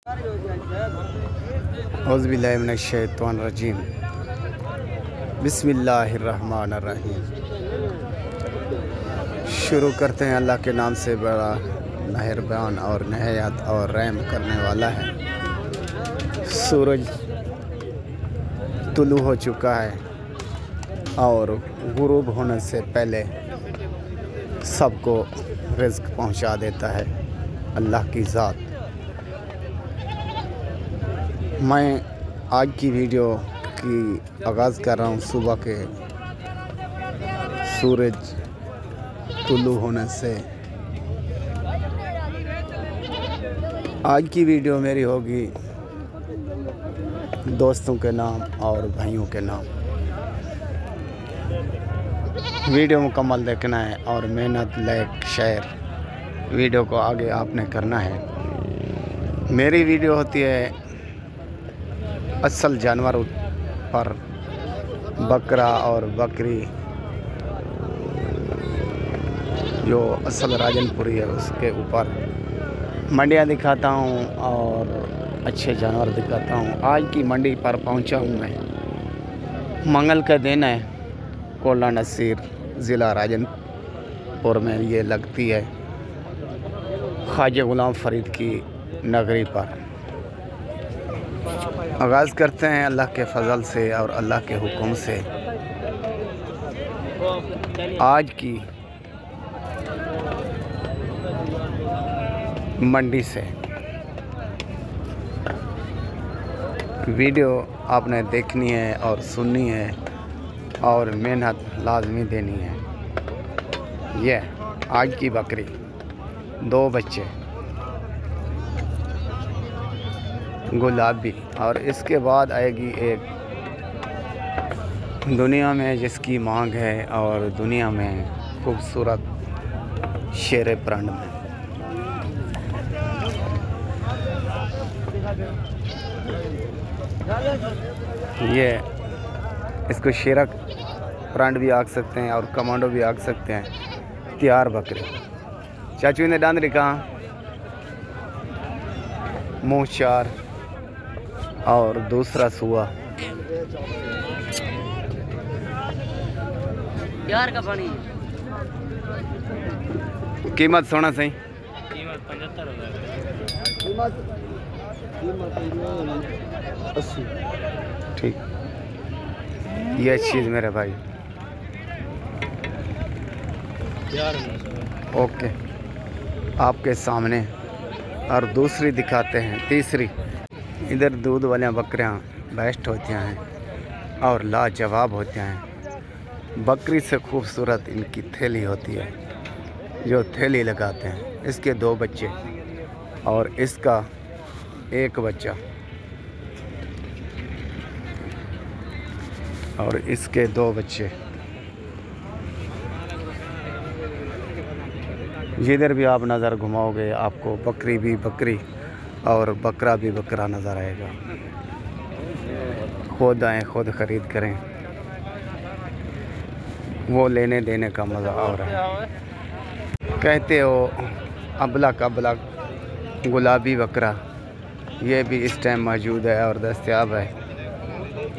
औज़ुबिल्लाहिमिनश्शैतानिर्रजीम बिस्मिल्लाहिर्रहमानिर्रहीम। शुरू करते हैं अल्लाह के नाम से, बड़ा मेहरबान और नहायत और रहम करने वाला है। सूरज तुलू हो चुका है और गुरूब होने से पहले सबको रिज़्क़ पहुंचा देता है अल्लाह की ज़ात। मैं आज की वीडियो की आगाज़ कर रहा हूँ सुबह के सूरज तुलू होने से। आज की वीडियो मेरी होगी दोस्तों के नाम और भाइयों के नाम। वीडियो मुकम्मल देखना है और मेहनत लाइक शेयर वीडियो को आगे आपने करना है। मेरी वीडियो होती है असल जानवर पर, बकरा और बकरी जो असल राजनपुरी है उसके ऊपर मंडियाँ दिखाता हूँ और अच्छे जानवर दिखाता हूँ। आज की मंडी पर पहुँचा हूँ मैं। मंगल का दिन है। कोला नसीर ज़िला राजनपुर में ये लगती है, ख्वाजा गुलाम फरीद की नगरी पर। आगाज़ करते हैं अल्लाह के फ़ज़ल से और अल्लाह के हुक्म से। आज की मंडी से वीडियो आपने देखनी है और सुननी है और मेहनत लाजमी देनी है। ये आज की बकरी, 2 बच्चे गुलाबी, और इसके बाद आएगी एक दुनिया में जिसकी मांग है और दुनिया में खूबसूरत शेर प्रांड में। ये इसको शेरा प्रांड भी आख सकते हैं और कमांडो भी आख सकते हैं। तैयार बकरी। चाचू ने डांदरी कहाँ, मुँह 4 और दूसरा सुआ। यार का पानी कीमत सोना सही, कीमत 80। ठीक, ये चीज़ मेरे भाई। ओके, आपके सामने। और दूसरी दिखाते हैं, तीसरी। इधर दूध वाली बकरियां बेस्ट होती हैं और लाजवाब होती हैं। बकरी से खूबसूरत इनकी थैली होती है, जो थैली लगाते हैं। इसके 2 बच्चे और इसका 1 बच्चा और इसके 2 बच्चे। जिधर भी आप नज़र घुमाओगे आपको बकरी भी बकरी और बकरा भी बकरा नज़र आएगा। खुद आएँ, खुद ख़रीद करें, वो लेने देने का मज़ा आ रहा है। कहते हो अबलक अबलक गुलाबी बकरा, ये भी इस टाइम मौजूद है और दस्तयाब है।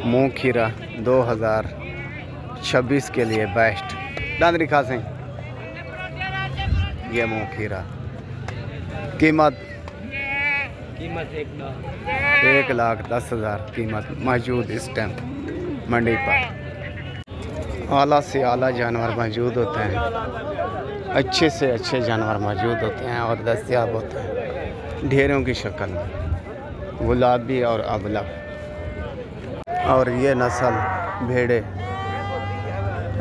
मुँह खीरा 2026 के लिए बेस्ट। दांदरी खासें ये मुँह खीरा। कीमत 1,10,000 कीमत मौजूद इस टाइम मंडी पर। आला से आला जानवर मौजूद होते हैं, अच्छे से अच्छे जानवर मौजूद होते हैं और दस्तयाब होते हैं ढेरों की शक्ल में, गुलाबी और अबलक। और ये नस्ल भेड़े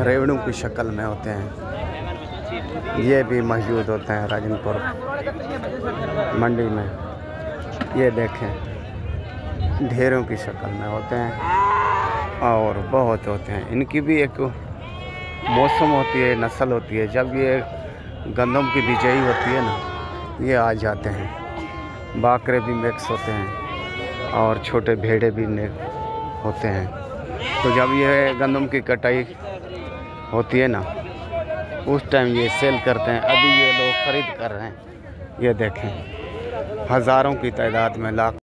रेवड़ों की शक्ल में होते हैं। ये भी मौजूद होते हैं राजनपुर मंडी में। ये देखें, ढेरों की शक्ल में होते हैं और बहुत होते हैं। इनकी भी एक मौसम होती है, नस्ल होती है। जब ये गंदम की बिजाई होती है ना, ये आ जाते हैं। बाकरे भी मिक्स होते हैं और छोटे भेड़े भी होते हैं। तो जब ये गंदम की कटाई होती है ना, उस टाइम ये सेल करते हैं। अभी ये लोग ख़रीद कर रहे हैं। ये देखें, हज़ारों की तादाद में, लाख